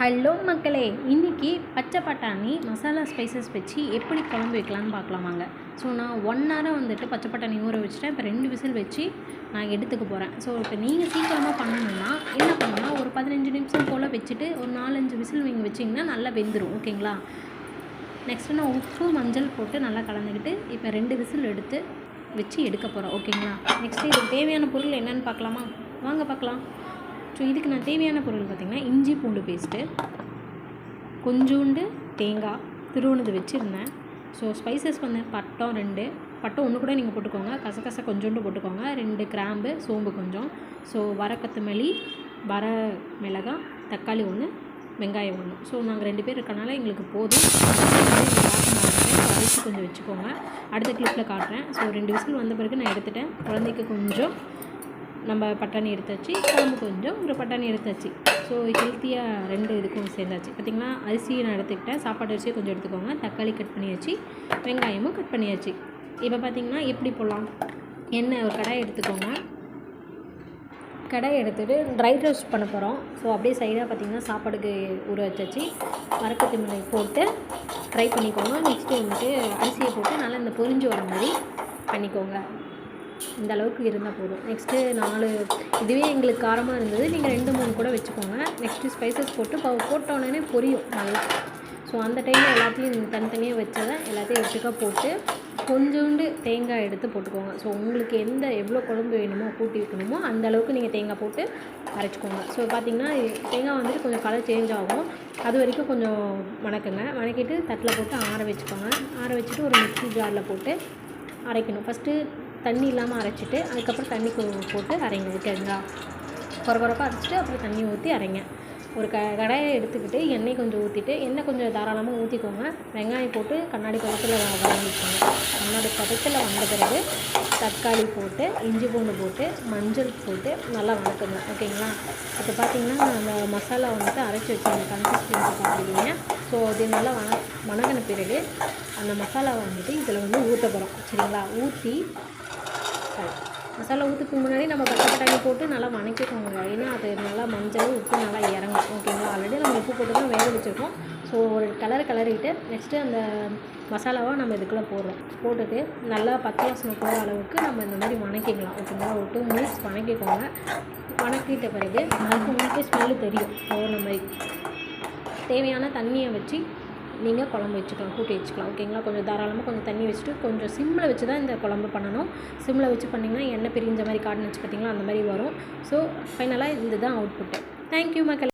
Hello மக்களே, இன்றைக்கி பச்சை பட்டாணி மசாலா ஸ்பைசஸ் வச்சு எப்படி குழம்பு வைக்கலான்னு பார்க்கலாம் வாங்க. ஸோ நான் 1 hour வந்துட்டு பச்சை பட்டாணி ஊற வச்சுட்டேன். இப்போ 2 விசில் வச்சு நான் எடுத்துக்க போகிறேன். ஸோ இப்போ நீங்கள் சீக்கிரமாக பண்ணணுன்னா என்ன பண்ணணும்னா, ஒரு 15 நிமிஷம் போல் வச்சுட்டு ஒரு 4-5 விசில் நீங்கள் வச்சிங்கன்னா நல்லா வெந்துடும். ஓகேங்களா? நெக்ஸ்ட்டு நான் உப்பு மஞ்சள் போட்டு நல்லா கலந்துக்கிட்டு இப்போ 2 விசில் எடுத்து வச்சு எடுக்க போகிறோம். ஓகேங்களா? நெக்ஸ்ட்டு இதுக்கு தேவையான பொருள் என்னென்னு பார்க்கலாமா? வாங்க பார்க்கலாம். ஸோ இதுக்கு நான் தேவையான பொருள் பார்த்திங்கன்னா, இஞ்சி பூண்டு பேஸ்ட்டு, கொஞ்சோண்டு தேங்காய் திருவுனது வச்சுருந்தேன். ஸோ ஸ்பைசஸ் வந்து பட்டம் 2 பட்டம் 1 கூட நீங்கள் போட்டுக்கோங்க, கசகசை கொஞ்சோண்டு போட்டுக்கோங்க, 2 கிராம்பு, சோம்பு கொஞ்சம், ஸோ வர கொத்தமல்லி, வர மிளகாய், தக்காளி 1, வெங்காயம் 1. ஸோ நாங்கள் 2 பேர் இருக்கனால எங்களுக்கு போதும். அரிசி கொஞ்சம் வச்சுக்கோங்க, அடுத்த கிளிப்பில் காட்டுறேன். ஸோ 2 விசில் வந்த பிறகு நான் எடுத்துட்டேன். குழந்தைக்கு கொஞ்சம் நம்ம பட்டாணி எடுத்தாச்சு, குழம்பு கொஞ்சம் ஒரு பட்டாணி எடுத்தாச்சு. ஸோ ஹெல்த்தியாக 2 இதுக்கும் சேர்ந்தாச்சு. பார்த்திங்கன்னா அரிசியை நான் எடுத்துக்கிட்டேன், சாப்பாடு அரிசியை கொஞ்சம் எடுத்துக்கோங்க, தக்காளி கட் பண்ணியாச்சு, வெங்காயமும் கட் பண்ணியாச்சு. இப்போ பார்த்திங்கன்னா எப்படி போடலாம், எண்ணெய் ஒரு கடாய் எடுத்துக்கோங்க. கடாய் எடுத்துகிட்டு ட்ரை ரோஸ்ட் பண்ண போகிறோம். ஸோ அப்படியே சைடாக பார்த்திங்கன்னா சாப்பாடுக்கு ஊற வச்சாச்சு. வரக்கொத்தமல்லி போட்டு ஃப்ரை பண்ணிக்கோங்க. நெக்ஸ்ட்டு வந்துட்டு அரிசியை போட்டு நல்லா இந்த பொரிஞ்சு வர மாதிரி பண்ணிக்கோங்க. இந்த அளவுக்கு இருந்தால் போதும். நெக்ஸ்ட்டு 4 இதுவே எங்களுக்கு காரமாக இருந்தது, நீங்கள் 2-3 கூட வச்சுக்கோங்க. நெக்ஸ்ட்டு ஸ்பைசஸ் போட்டு போட்டோடனே பொரியும் நல்லா. ஸோ அந்த டைமில் எல்லாத்தையும் தனித்தனியாக வச்சதை எல்லாத்தையும் ஒட்டுக்கா போட்டு கொஞ்சோண்டு தேங்காய் எடுத்து போட்டுக்கோங்க. ஸோ உங்களுக்கு எவ்வளோ குழம்பு வேணுமோ கூட்டி வைக்கணுமோ அந்த அளவுக்கு நீங்கள் தேங்காய் போட்டு அரைச்சிக்கோங்க. ஸோ பார்த்திங்கன்னா தேங்காய் வந்துட்டு கொஞ்சம் கலர் சேஞ்ச் ஆகும், அது வரைக்கும் கொஞ்சம் வணக்குங்க. வணக்கிட்டு தட்டில் போட்டு ஆற வச்சுக்கோங்க. ஆற வச்சுட்டு ஒரு மிக்ஸி ஜாரில் போட்டு அரைக்கணும். ஃபஸ்ட்டு தண்ணி இல்லாமல் அரைச்சிட்டு அதுக்கப்புறம் தண்ணி போட்டு அரைங்க. ஓகேங்களா? குறப்பாக அரைச்சிட்டு அப்புறம் தண்ணி ஊற்றி அரைங்க. ஒரு கடாயை எடுத்துக்கிட்டு எண்ணெய் கொஞ்சம் ஊற்றிட்டு, எண்ணெய் கொஞ்சம் தாராளமாக ஊற்றிக்கோங்க. வெங்காயம் போட்டு கண்ணாடி பதத்தில் வதங்கிக்கோங்க. கண்ணாடி பதத்தில் வந்த பிறகு தக்காளி போட்டு, இஞ்சி பூண்டு போட்டு, மஞ்சள் போட்டு நல்லா வணக்குங்க. ஓகேங்களா? இப்போ பார்த்திங்கன்னா அந்த மசாலா வந்துட்டு அரைச்சி வச்சு அந்த கன்சிஸ்டன்சி பார்த்துக்கிட்டீங்க. ஸோ அது நல்லா வணங்கின பிறகு அந்த மசாலாவை வந்துட்டு இதில் வந்து ஊற்ற போகிறோம். சரிங்களா? ஊற்றி மசாலா ஊற்றுறதுக்கு முன்னாடி நம்ம பச்சை பட்டாணி போட்டு நல்லா வணக்கிக்கோங்க. ஏன்னா அது நல்லா மஞ்சள் உப்பு நல்லா இறங்கும். ஓகேங்களா? ஆல்ரெடி நம்ம உப்பு போட்டு தான் வேக வச்சுருக்கோம். ஸோ ஒரு கிளறிட்டு நெக்ஸ்ட்டு அந்த மசாலாவை நம்ம இதுக்குள்ளே போட்டுட்டு நல்லா பச்சை வாசனை போகிற அளவுக்கு நம்ம இந்த மாதிரி வணக்கிக்கலாம். ஓகேங்களா? ஒரு 2 மினிட்ஸ் வணக்கிக்கோங்க. வணக்கிட்ட பிறகு அதுக்கு உங்களுக்கு ஸ்மெல்லு தெரியும் போகிற மாதிரி. தேவையான தண்ணியை வச்சு நீங்கள் குழம்பு வச்சுக்கலாம், கூட்டி வச்சுக்கலாம். ஓகேங்களா? கொஞ்சம் தாராளமாக கொஞ்சம் தண்ணி வச்சுட்டு கொஞ்சம் சிம்மில் வச்சு தான் இந்த குழம்பு பண்ணணும். சிம்மில் வச்சு பண்ணிங்கன்னா எண்ணெய் பிரிஞ்ச மாதிரி காட்டுன்னு வச்சு பார்த்திங்களா அந்த மாதிரி வரும். ஸோ ஃபைனலாக இதுதான் அவுட்புட்டு. தேங்க்யூ மக்களே.